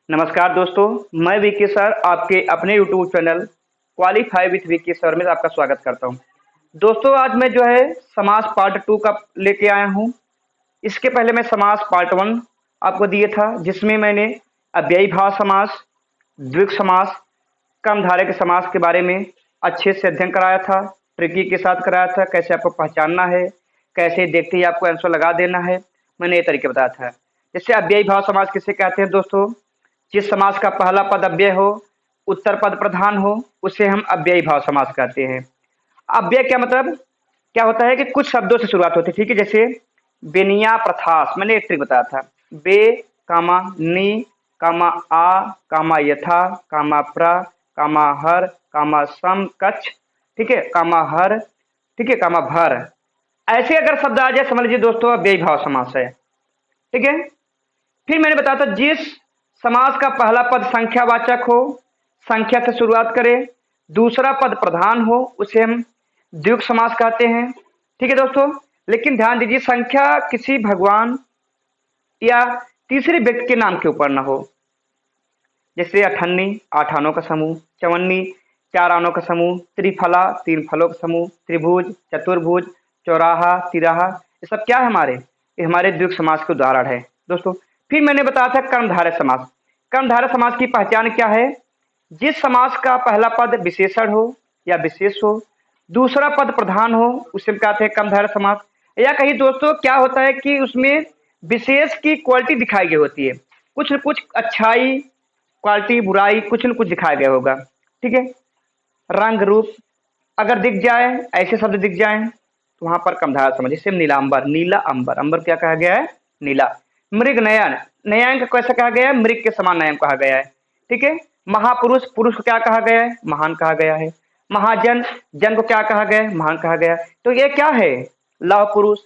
नमस्कार दोस्तों, मैं विकी सर आपके अपने YouTube channel qualify with Vicky sir में आपका स्वागत करता हूं। दोस्तों आज मैं जो है समास पार्ट 2 का लेके आया हूं। इसके पहले मैं समास पार्ट 1 आपको दिए था, जिसमें मैंने अव्ययी भाव समास, द्विग समास, कर्मधारय के समास के बारे में अच्छे से अध्ययन कराया था, ट्रिकी के साथ कराया था, कैसे आपको पहचानना है, कैसे देखते ही आपको आंसर लगा देना है। मैंने ये तरीके बताया था। जैसे अव्ययी भाव समास किसे कहते हैं दोस्तों? जिस समास का पहला पद अव्यय हो, उत्तर पद प्रधान हो, उसे हम अव्ययी भाव समास कहते हैं। अव्यय क्या मतलब क्या होता है कि कुछ शब्दों से शुरुआत होती है, ठीक है। जैसे बेनिया प्रथास, मैंने एक ट्रिक बताया था। बे कामा नी कामा आ कामा यथा कामा प्र कामा हर कामा सम कच्छ, ठीक है, कामा हर, ठीक है, कामा भर। ऐसे अगर शब्द आ जाए समझ लीजिए दोस्तों अव्ययी भाव समास है, ठीक है। फिर मैंने बताया था जिस समास का पहला पद संख्यावाचक हो, संख्या से शुरुआत करे, दूसरा पद प्रधान हो, उसे हम द्विगु समास कहते हैं, ठीक है दोस्तों। लेकिन ध्यान दीजिए संख्या किसी भगवान या तीसरे व्यक्ति के नाम के ऊपर ना हो। जैसे अठन्नी, 8 आनों का समूह, चवन्नी, 4 आनों का समूह, त्रिफला, 3 फलों का समूह, त्रिभुज, चतुर्भुज, चौराहा, तिराहा, ये सब क्या है हमारे? ये हमारे द्विगु समास के उदाहरण है दोस्तों। फिर मैंने बताया था कर्मधारय समास। कर्मधारय समास की पहचान क्या है? जिस समास का पहला पद विशेषण हो या विशेष हो, दूसरा पद प्रधान हो, उसे हम कहते हैं कर्मधारय समास। या कहीं दोस्तों क्या होता है कि उसमें विशेष की क्वालिटी दिखाई गई होती है, कुछ न कुछ अच्छाई, क्वालिटी, बुराई, कुछ न कुछ दिखाया गया होगा, ठीक है। रंग रूप अगर दिख जाए, ऐसे शब्द दिख जाए तो वहां पर कर्मधारय समास। जैसे नीलांबर, नीला अंबर, अंबर क्या कहा गया है? नीला। मृग नयन, नयन को कैसा कहा गया है? मृग के समान नयन कहा गया है, ठीक है। महापुरुष, पुरुष को क्या कहा गया है? महान कहा गया है। महाजन, जन को क्या कहा गया है? महान कहा गया है। तो ये क्या है? लौह पुरुष,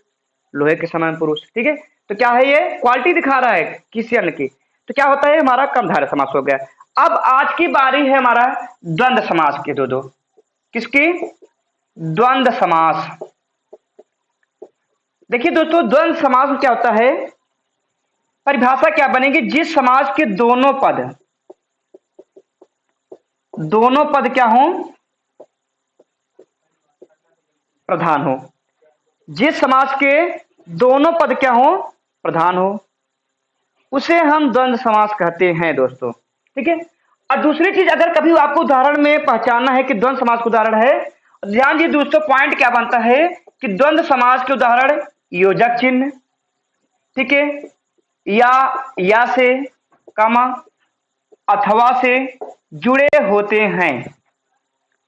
लोहे के समान पुरुष, ठीक है। तो क्या है? ये क्वालिटी दिखा रहा है किसी अन्य की। तो क्या होता है? हमारा कर्मधारय समास हो गया। अब आज की बारी है हमारा द्वंद्व समास की। दो किसकी? द्वंद्व समास। देखिए दोस्तों द्वंद्व समास में क्या होता है, परिभाषा क्या बनेगी? जिस समास के दोनों पद क्या हो? प्रधान हो। जिस समास के दोनों पद क्या हो? प्रधान हो, उसे हम द्वंद्व समास कहते हैं दोस्तों, ठीक है। और दूसरी चीज, अगर कभी आपको उदाहरण में पहचानना है कि द्वंद्व समास का उदाहरण है, ध्यान दीजिए दोस्तों पॉइंट क्या बनता है कि द्वंद्व समास के उदाहरण योजक चिन्ह, ठीक है, या से, कामा, अथवा से जुड़े होते हैं,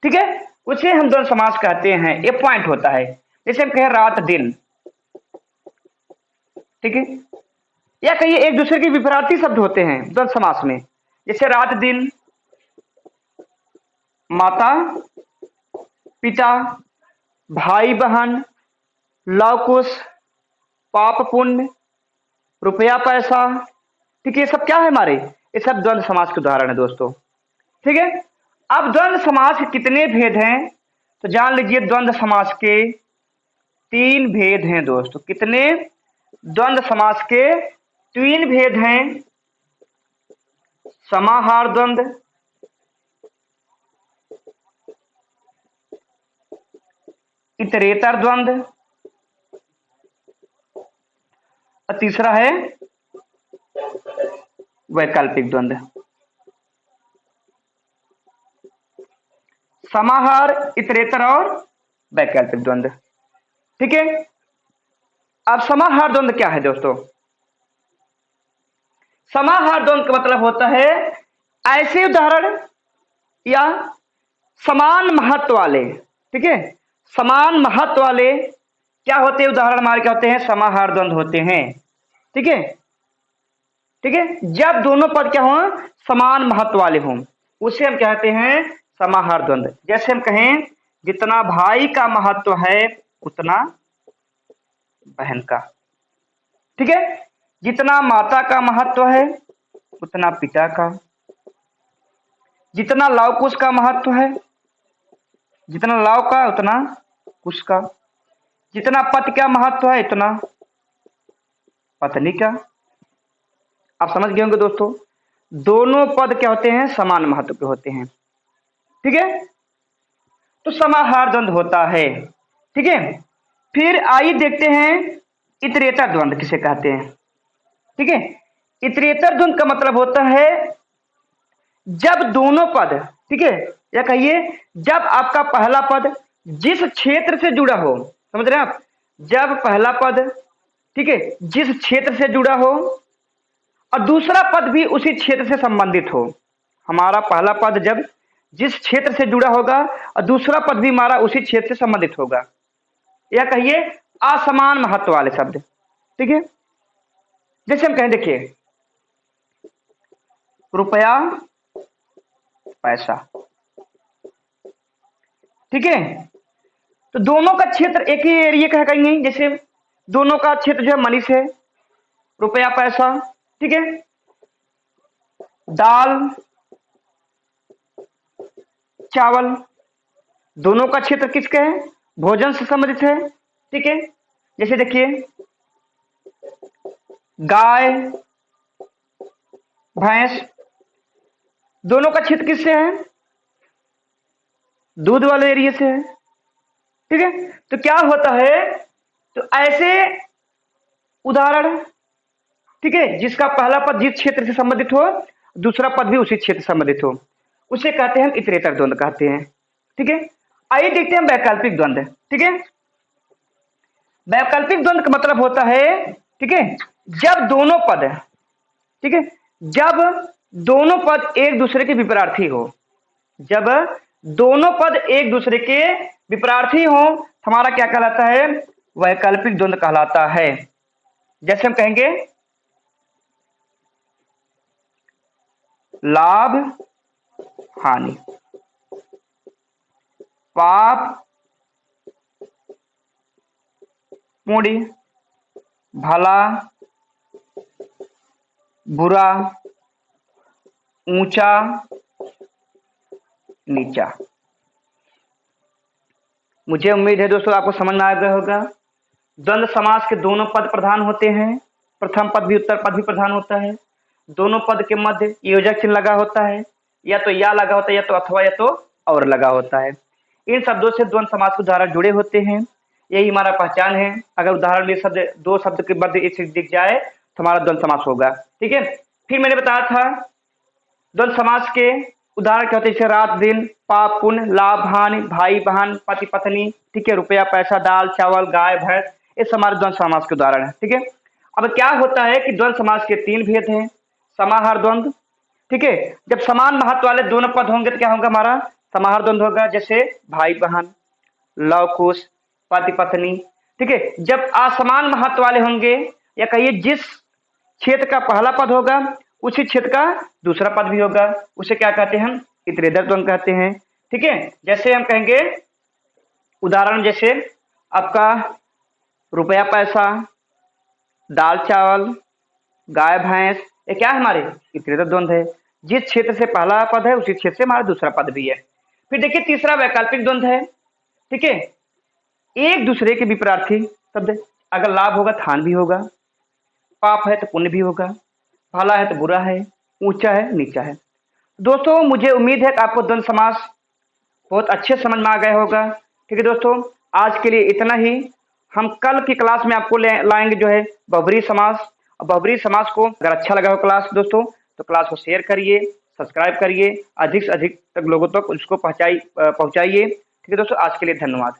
ठीक है, उसे हम द्वंद्व समास कहते हैं। ये पॉइंट होता है। जैसे हम कहें रात दिन, ठीक है, या कहिए एक दूसरे के विपरीत शब्द होते हैं द्वंद्व समास में। जैसे रात दिन, माता पिता, भाई बहन, लव कुश, पाप पुण्य, रुपया पैसा, ठीक है, ये सब क्या है हमारे? ये सब द्वंद्व समास के उदाहरण है दोस्तों, ठीक है। अब द्वंद्व समास के कितने भेद हैं तो जान लीजिए द्वंद्व समास के 3 भेद हैं दोस्तों। कितने? द्वंद्व समास के 3 भेद हैं। समाहार द्वंद्व, इतरेतर द्वंद्व, और तीसरा है वैकल्पिक द्वंद्व। समाहार, इतरेतर और वैकल्पिक द्वंद्व, ठीक है। अब समाहार द्वंद्व क्या है दोस्तों? समाहार द्वंद्व का मतलब होता है ऐसे उदाहरण या समान महत्व वाले, ठीक है, समान महत्व वाले क्या होते हैं उदाहरण हमारे? क्या होते हैं? समाहार द्वंद्व होते हैं, ठीक है, ठीक है। जब दोनों पद क्या हो? समान महत्व वाले हों, उसे हम कहते हैं समाहार द्वंद्व। जैसे हम कहें जितना भाई का महत्व है उतना बहन का, ठीक है, जितना माता का महत्व है उतना पिता का, जितना लव कुश का महत्व है, जितना लव का उतना कुश का, जितना पति का महत्व है इतना पत्नी का। आप समझ गए होंगे दोस्तों। दोनों पद क्या होते हैं, समान महत्व के होते हैं। ठीक है, तो समाहार द्वंद्व होता है। ठीक है, फिर आइए देखते हैं इतरेतर द्वंद्व किसे कहते हैं। ठीक है, इतरेतर द्वंद्व का मतलब होता है जब दोनों पद, ठीक है, या कहिए जब आपका पहला पद जिस क्षेत्र से जुड़ा हो, समझ रहे हैं आप, जब पहला पद, ठीक है, जिस क्षेत्र से जुड़ा हो और दूसरा पद भी उसी क्षेत्र से संबंधित हो। हमारा पहला पद जब जिस क्षेत्र से जुड़ा होगा और दूसरा पद भी हमारा उसी क्षेत्र से संबंधित होगा, या कहिए असमान महत्व वाले शब्द। ठीक है, जैसे हम कहें, देखिए रुपया पैसा। ठीक है, तो दोनों का क्षेत्र एक ही एरिया का है कहीं नहीं, जैसे दोनों का क्षेत्र जो है मनीष है, रुपया पैसा। ठीक है, दाल चावल, दोनों का क्षेत्र किसके है, भोजन से संबंधित है। ठीक है, जैसे देखिए गाय भैंस, दोनों का क्षेत्र किससे है, दूध वाले एरिया से है। ठीक है, तो क्या होता है, तो ऐसे उदाहरण, ठीक है, जिसका पहला पद जिस क्षेत्र से संबंधित हो, दूसरा पद भी उसी क्षेत्र से संबंधित हो, उसे कहते हैं हम इतरेतर द्वंद्व कहते हैं। ठीक है, आइए देखते हैं वैकल्पिक द्वंद्व। ठीक है, वैकल्पिक द्वंद्व का मतलब होता है, ठीक है, जब दोनों पद, ठीक है, जब दोनों पद एक दूसरे के विपरीत हो, जब दोनों पद एक दूसरे के विपरीत हो, हमारा क्या कहलाता है, वैकल्पिक द्वंद्व कहलाता है। जैसे हम कहेंगे लाभ हानि, पाप पुण्य, भला बुरा, ऊंचा नीचा। मुझे उम्मीद है दोस्तों आपको समझ में आ गया होगा। द्वंद्व समास के दोनों पद प्रधान होते हैं, प्रथम पद भी उत्तर पद भी प्रधान होता है, दोनों पद के मध्य योजक चिन्ह लगा होता है, या तो या लगा होता है, या तो अथवा, या तो और लगा होता है। इन शब्दों से द्वंद्व समास के उदाहरण जुड़े होते हैं, यही हमारा पहचान है। अगर उदाहरण में शब्द दो शब्द के मध्य एक चीज दिख जाए तो हमारा द्वंद्व समास होगा। ठीक है, फिर मैंने बताया था द्वंद्व समास के उदाहरण क्या होते हैं, जैसे रात दिन, पाप पुण्य, लाभ हानि, भाई बहन, पति पत्नी, ठीक है, रुपया पैसा, दाल चावल, गाय भैंस, ये हमारे द्वंद्व समास के उदाहरण है। ठीक है, अब क्या होता है कि द्वंद्व समास के तीन भेद हैं, समाहार द्वंद्व। ठीक है, जब समान महत्व वाले दोनों पद होंगे तो क्या होगा, हमारा समाहार द्वंद्व होगा, जैसे भाई बहन, लव कुश, पति पत्नी। ठीक है, जब असमान महत्व वाले होंगे, या कहिए जिस क्षेत्र का पहला पद होगा उसी क्षेत्र का दूसरा पद भी होगा, उसे क्या कहते हैं, हम इतरेतर द्वंद्व कहते हैं। ठीक है, जैसे हम कहेंगे उदाहरण, जैसे आपका रुपया पैसा, दाल चावल, गाय भैंस, ये क्या है, हमारे इतरेतर द्वंद्व है। जिस क्षेत्र से पहला पद है उसी क्षेत्र से हमारा दूसरा पद भी है। फिर देखिए तीसरा वैकल्पिक द्वंद्व है। ठीक है, एक दूसरे के विपरीत शब्द, अगर लाभ होगा तो हानि भी होगा, पाप है तो पुण्य भी होगा, भला है तो बुरा है, ऊंचा है नीचा है। दोस्तों मुझे उम्मीद है कि आपको द्वंद्व समास बहुत अच्छे समझ में आ गया होगा। ठीक है दोस्तों, आज के लिए इतना ही। हम कल की क्लास में आपको लाएंगे जो है बहुब्रीहि समास। और बहुब्रीहि समास को अगर अच्छा लगा हो क्लास दोस्तों, तो क्लास को शेयर करिए, सब्सक्राइब करिए, अधिक से अधिक तक लोगों तक उसको पहुंचाइए। ठीक है दोस्तों, आज के लिए धन्यवाद।